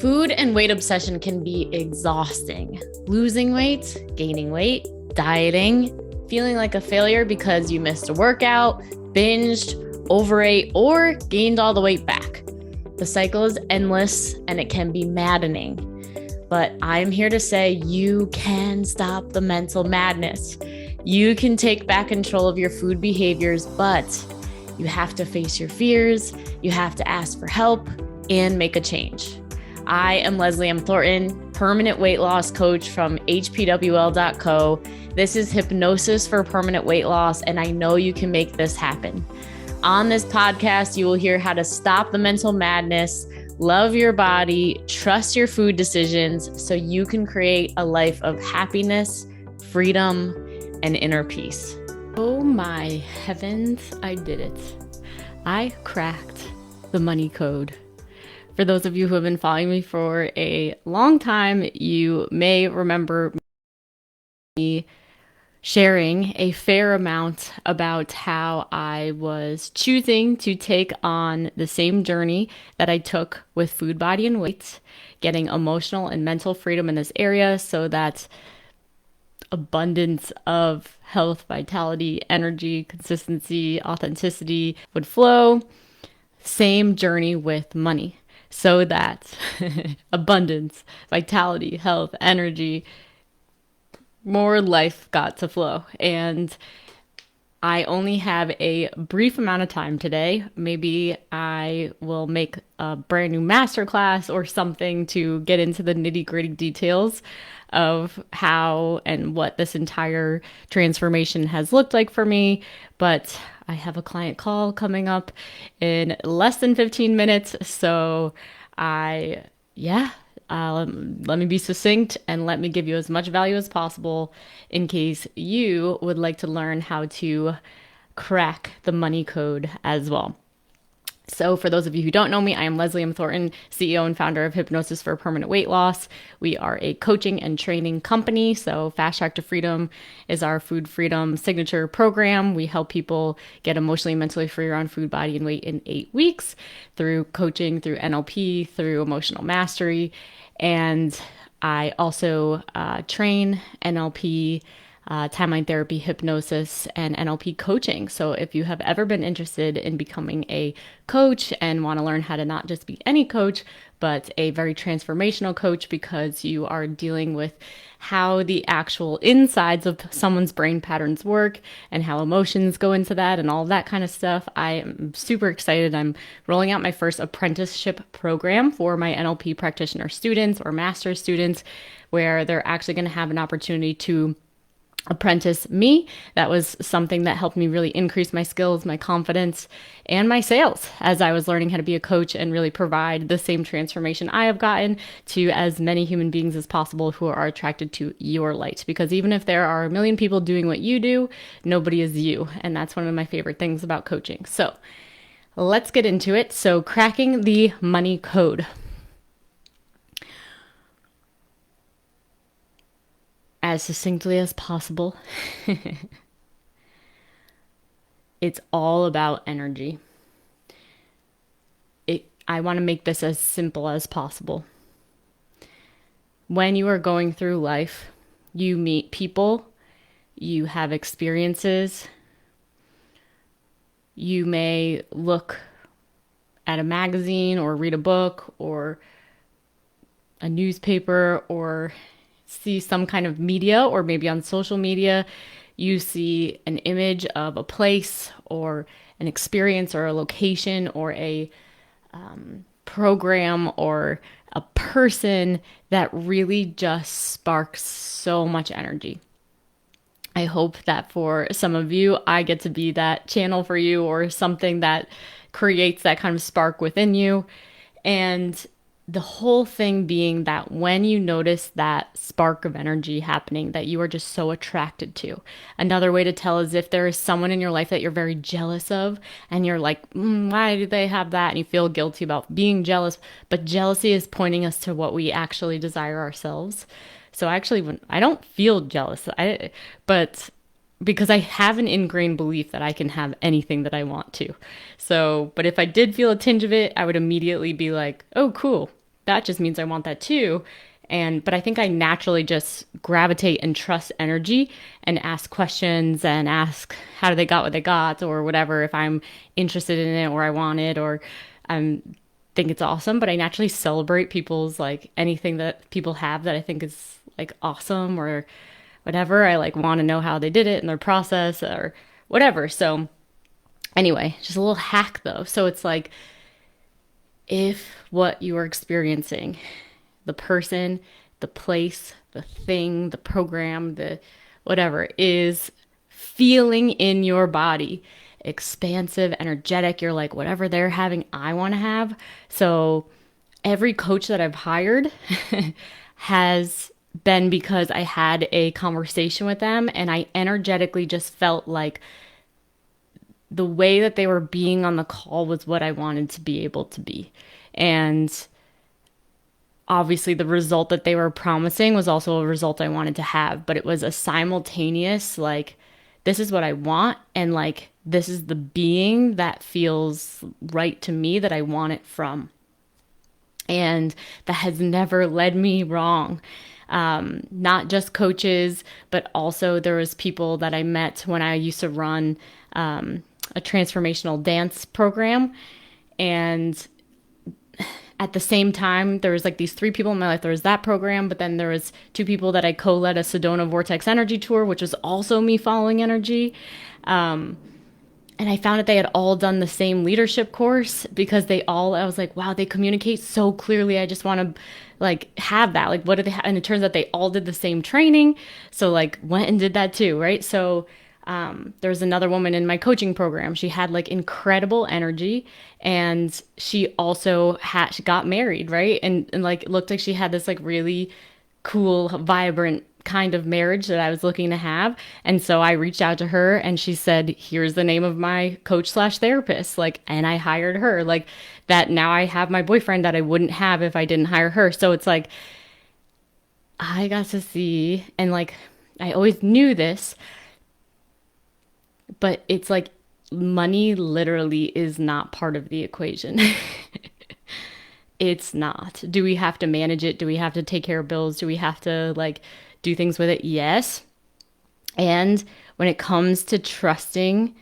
Food and weight obsession can be exhausting. Losing weight, gaining weight, dieting, feeling like a failure because you missed a workout, binged, overate, or gained all the weight back. The cycle is endless and it can be maddening. But I'm here to say you can stop the mental madness. You can take back control of your food behaviors, but you have to face your fears, you have to ask for help, and make a change. I am Leslie Thornton, permanent weight loss coach from hpwl.co. This is hypnosis for permanent weight loss, and I know you can make this happen. On this podcast, you will hear how to stop the mental madness, love your body, trust your food decisions so you can create a life of happiness, freedom, and inner peace. Oh my heavens, I did it. I cracked the money code. For those of you who have been following me for a long time, you may remember me sharing a fair amount about how I was choosing to take on the same journey that I took with food, body, and weight, getting emotional and mental freedom in this area so that abundance of health, vitality, energy, consistency, authenticity would flow. Same journey with money. So that abundance, vitality, health, energy, more life got to flow. And I only have a brief amount of time today. Maybe I will make a brand new masterclass or something to get into the nitty-gritty details of how and what this entire transformation has looked like for me. But I have a client call coming up in less than 15 minutes. So let me be succinct and let me give you as much value as possible in case you would like to learn how to crack the money code as well. So for those of you who don't know me, I am Leslie Thornton, CEO and founder of Hypnosis for Permanent Weight Loss. We are a coaching and training company. So Fast Track to Freedom is our food freedom signature program. We help people get emotionally and mentally free around food, body, and weight in 8 weeks through coaching, through NLP, through emotional mastery. And I also train NLP, timeline therapy, hypnosis, and NLP coaching. So if you have ever been interested in becoming a coach and want to learn how to not just be any coach, but a very transformational coach because you are dealing with how the actual insides of someone's brain patterns work and how emotions go into that and all that kind of stuff, I am super excited. I'm rolling out my first apprenticeship program for my NLP practitioner students or master students where they're actually going to have an opportunity to apprentice me. That was something that helped me really increase my skills, my confidence, and my sales as I was learning how to be a coach and really provide the same transformation I have gotten to as many human beings as possible who are attracted to your light. Because even if there are a million people doing what you do, nobody is you. And that's one of my favorite things about coaching. So let's get into it. So cracking the money code. As succinctly as possible, it's all about energy. I want to make this as simple as possible. When you are going through life, you meet people, you have experiences, you may look at a magazine or read a book or a newspaper or see some kind of media, or maybe on social media, you see an image of a place or an experience or a location or a program or a person that really just sparks so much energy. I hope that for some of you, I get to be that channel for you or something that creates that kind of spark within you. And the whole thing being that when you notice that spark of energy happening that you are just so attracted to. Another way to tell is if there is someone in your life that you're very jealous of and you're like, why do they have that? And you feel guilty about being jealous. But jealousy is pointing us to what we actually desire ourselves. So actually, when I don't feel jealous, but because I have an ingrained belief that I can have anything that I want to. So, but if I did feel a tinge of it, I would immediately be like, oh, cool. that just means I want that too. But I think I naturally just gravitate and trust energy and ask questions and ask how they got what they got or whatever, if I'm interested in it or I want it or think it's awesome. But I naturally celebrate people's like anything that people have that I think is like awesome or whatever. I like want to know how they did it and their process or whatever. So anyway, just a little hack though. So it's like, if what you are experiencing, the person, the place, the thing, the program, the whatever is feeling in your body, expansive, energetic, you're like, whatever they're having, I want to have. So every coach that I've hired has been because I had a conversation with them and I energetically just felt like the way that they were being on the call was what I wanted to be able to be. And obviously the result that they were promising was also a result I wanted to have, but it was a simultaneous, like, this is what I want. And like, this is the being that feels right to me that I want it from. And that has never led me wrong. Not just coaches, but also there was people that I met when I used to run a transformational dance program. And at the same time, there was like these 3 people in my life. There was that program, but then there was 2 people that I co-led a Sedona Vortex Energy Tour, which was also me following energy. And I found that they had all done the same leadership course because I was like, wow, they communicate so clearly. I just want to like have that. Like, what do they have? And it turns out they all did the same training. So like went and did that too. Right. So there was another woman in my coaching program. She had like incredible energy and she also she got married. Right. And like, it looked like she had this like really cool, vibrant kind of marriage that I was looking to have. And so I reached out to her and she said, here's the name of my coach/therapist. Like, and I hired her like that. Now I have my boyfriend that I wouldn't have if I didn't hire her. So it's like, I got to see, and like, I always knew this, but it's like money literally is not part of the equation. It's not. Do we have to manage it? Do we have to take care of bills? Do we have to like do things with it? Yes. And when it comes to trusting,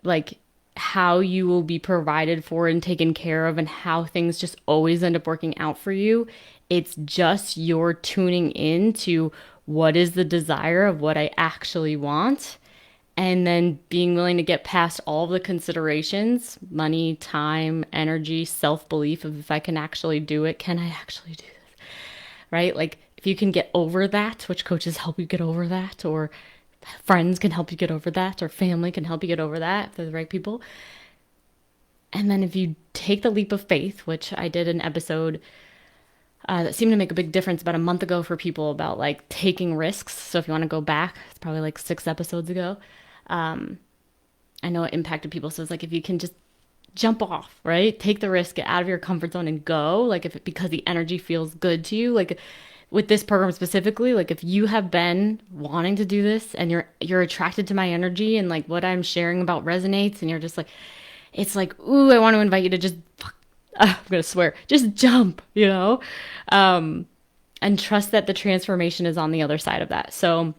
like how you will be provided for and taken care of and how things just always end up working out for you, it's just your tuning in to what is the desire of what I actually want. And then being willing to get past all the considerations, money, time, energy, self-belief of if I can actually do it, can I actually do this? Right? Like if you can get over that, which coaches help you get over that, or friends can help you get over that, or family can help you get over that if they're the right people. And then if you take the leap of faith, which I did an episode that seemed to make a big difference about a month ago for people about like taking risks. So if you want to go back, it's probably like 6 episodes ago. I know it impacted people. So it's like, if you can just jump off, right? Take the risk, get out of your comfort zone and go. Like because the energy feels good to you, like with this program specifically, like if you have been wanting to do this and you're attracted to my energy and like what I'm sharing about resonates and you're just like, it's like, ooh, I want to invite you to just, I'm going to swear, just jump, and trust that the transformation is on the other side of that. So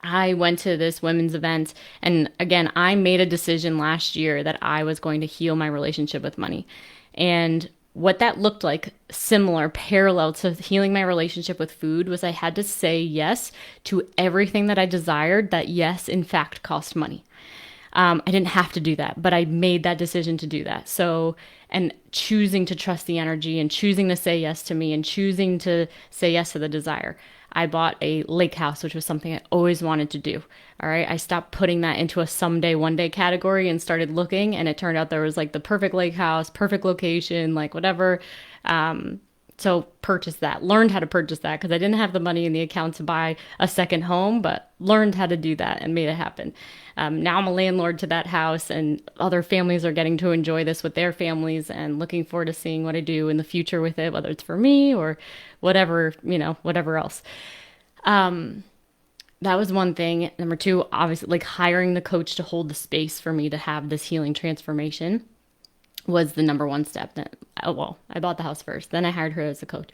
I went to this women's event, and again, I made a decision last year that I was going to heal my relationship with money. And what that looked like, similar, parallel to healing my relationship with food, was I had to say yes to everything that I desired that, yes, in fact, cost money. I didn't have to do that, but I made that decision to do that. So, and choosing to trust the energy and choosing to say yes to me and choosing to say yes to the desire. I bought a lake house, which was something I always wanted to do. All right. I stopped putting that into a someday, one day category and started looking, and it turned out there was like the perfect lake house, perfect location, like whatever. So purchased that, learned how to purchase that because I didn't have the money in the account to buy a second home, but learned how to do that and made it happen. Now I'm a landlord to that house, and other families are getting to enjoy this with their families, and looking forward to seeing what I do in the future with it, whether it's for me or whatever, whatever else. That was one thing. Number 2, obviously, like hiring the coach to hold the space for me to have this healing transformation. was the number one step. Then, I bought the house first. Then I hired her as a coach.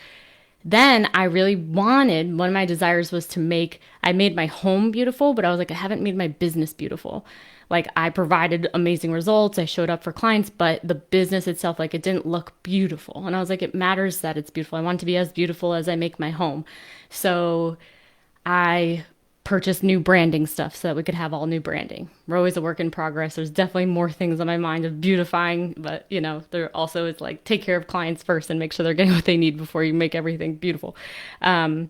Then I really wanted, one of my desires was I made my home beautiful, but I was like, I haven't made my business beautiful. Like, I provided amazing results. I showed up for clients, but the business itself, like, it didn't look beautiful. And I was like, it matters that it's beautiful. I want it to be as beautiful as I make my home. So I purchased new branding stuff so that we could have all new branding. We're always a work in progress. There's definitely more things on my mind of beautifying, but there also is like, take care of clients first and make sure they're getting what they need before you make everything beautiful. And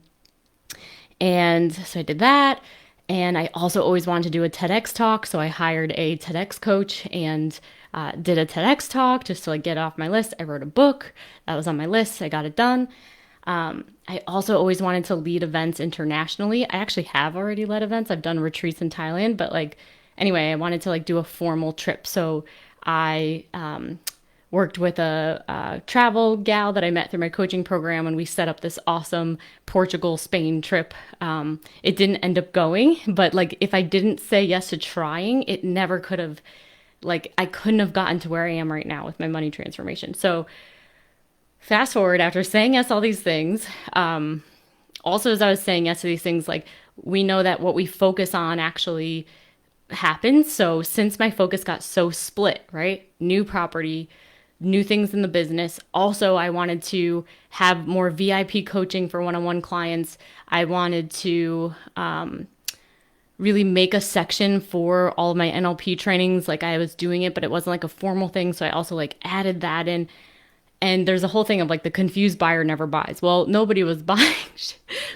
so I did that. And I also always wanted to do a TEDx talk. So I hired a TEDx coach and did a TEDx talk just to like get off my list. I wrote a book that was on my list. I got it done. I also always wanted to lead events internationally. I actually have already led events. I've done retreats in Thailand, but like, anyway, I wanted to like do a formal trip. So I worked with a travel gal that I met through my coaching program, and we set up this awesome Portugal, Spain trip. It didn't end up going, but like, if I didn't say yes to trying, it never could have, like, I couldn't have gotten to where I am right now with my money transformation. So fast forward, after saying yes to all these things, also as I was saying yes to these things, like, we know that what we focus on actually happens. So since my focus got so split, right? New property, new things in the business. Also, I wanted to have more VIP coaching for one-on-one clients. I wanted to really make a section for all of my NLP trainings. Like, I was doing it, but it wasn't like a formal thing. So I also like added that in. And there's a whole thing of like, the confused buyer never buys. Well, nobody was buying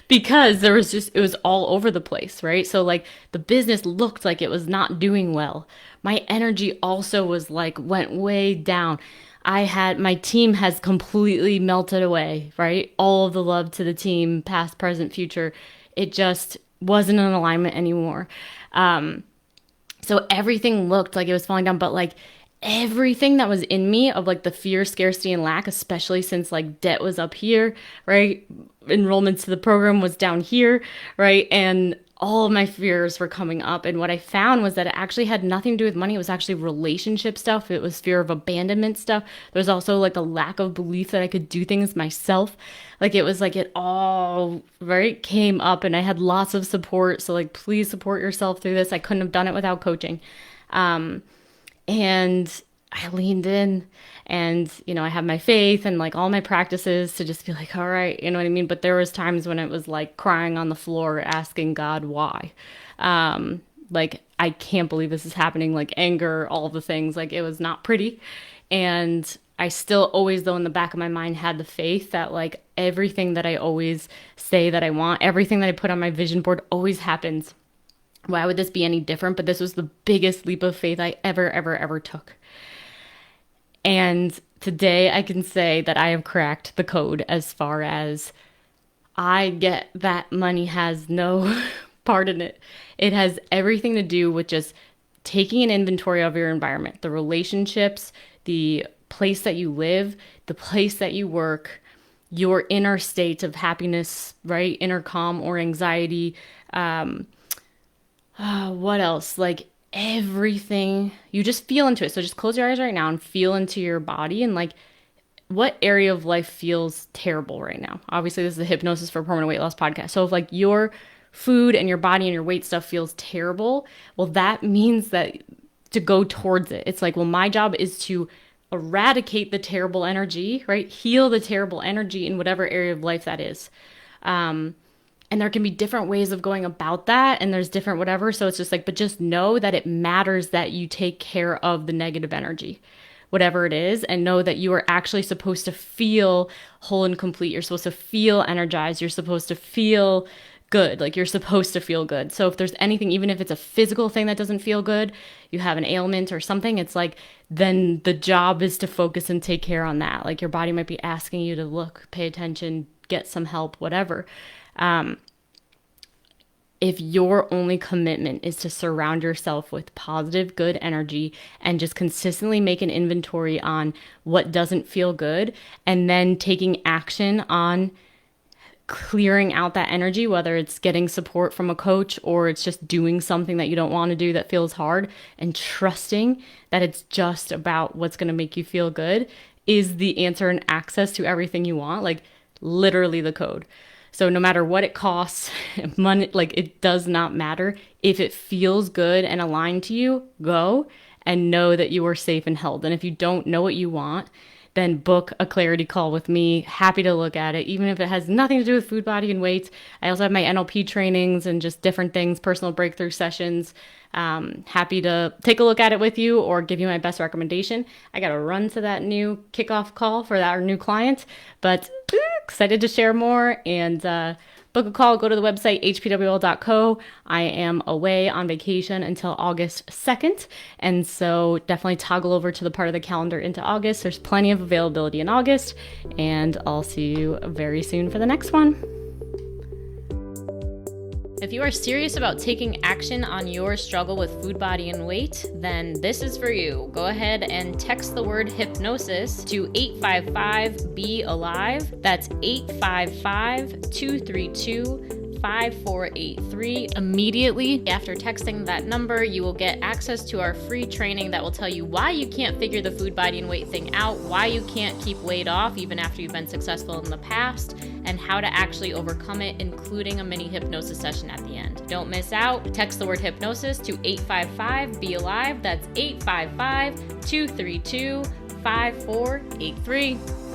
because it was all over the place, right? So like, the business looked like it was not doing well. My energy also was like, went way down. My team has completely melted away, right? All of the love to the team, past, present, future. It just wasn't in alignment anymore. So everything looked like it was falling down, but like, everything that was in me of like the fear, scarcity, and lack, especially since like debt was up here, right? Enrollment to the program was down here, right? And all of my fears were coming up. And what I found was that it actually had nothing to do with money. It was actually relationship stuff. It was fear of abandonment stuff. There was also like a lack of belief that I could do things myself. Like, it was like it all, right, came up, and I had lots of support. So like, please support yourself through this. I couldn't have done it without coaching. And I leaned in, and, I have my faith and like all my practices to just be like, all right, you know what I mean? But there was times when it was like crying on the floor, asking God why. Like, I can't believe this is happening, like anger, all the things, like it was not pretty. And I still always, though, in the back of my mind had the faith that like everything that I always say that I want, everything that I put on my vision board always happens. Why would this be any different? But this was the biggest leap of faith I ever took. And today I can say that I have cracked the code as far as I get that money has no part in it. It has everything to do with just taking an inventory of your environment, the relationships, the place that you live, the place that you work, your inner state of happiness, right? Inner calm or anxiety, what else? Like, everything, you just feel into it. So just close your eyes right now and feel into your body, and like, what area of life feels terrible right now? Obviously, this is the Hypnosis for Permanent Weight Loss podcast. So if like your food and your body and your weight stuff feels terrible, well, that means that to go towards it. It's like, well, my job is to eradicate the terrible energy, right? Heal the terrible energy in whatever area of life that is. And there can be different ways of going about that, and there's different whatever. So it's just like, but just know that it matters that you take care of the negative energy, whatever it is, and know that you are actually supposed to feel whole and complete. You're supposed to feel energized. You're supposed to feel good. Like, you're supposed to feel good. So if there's anything, even if it's a physical thing that doesn't feel good, you have an ailment or something, it's like, then the job is to focus and take care on that. Like, your body might be asking you to look, pay attention, get some help, whatever. If your only commitment is to surround yourself with positive, good energy and just consistently make an inventory on what doesn't feel good, and then taking action on clearing out that energy, whether it's getting support from a coach or it's just doing something that you don't want to do that feels hard, and trusting that it's just about what's going to make you feel good is the answer and access to everything you want, like literally the code. So no matter what it costs, money, like it does not matter. If it feels good and aligned to you, go and know that you are safe and held. And if you don't know what you want, then book a clarity call with me. Happy to look at it, even if it has nothing to do with food, body, and weight. I also have my NLP trainings and just different things, personal breakthrough sessions. Happy to take a look at it with you or give you my best recommendation. I got to run to that new kickoff call for our new client, but excited to share more and book a call. Go to the website, hpwl.co. I am away on vacation until August 2nd. And so definitely toggle over to the part of the calendar into August. There's plenty of availability in August. And I'll see you very soon for the next one. If you are serious about taking action on your struggle with food, body, and weight, then this is for you. Go ahead and text the word hypnosis to 855-BE-ALIVE. That's 855-232-5483. Immediately after texting that number, you will get access to our free training that will tell you why you can't figure the food, body, and weight thing out, why you can't keep weight off even after you've been successful in the past, and how to actually overcome it, including a mini hypnosis session at the end. Don't miss out. Text the word hypnosis to 855-BE-ALIVE. That's 855-232-5483.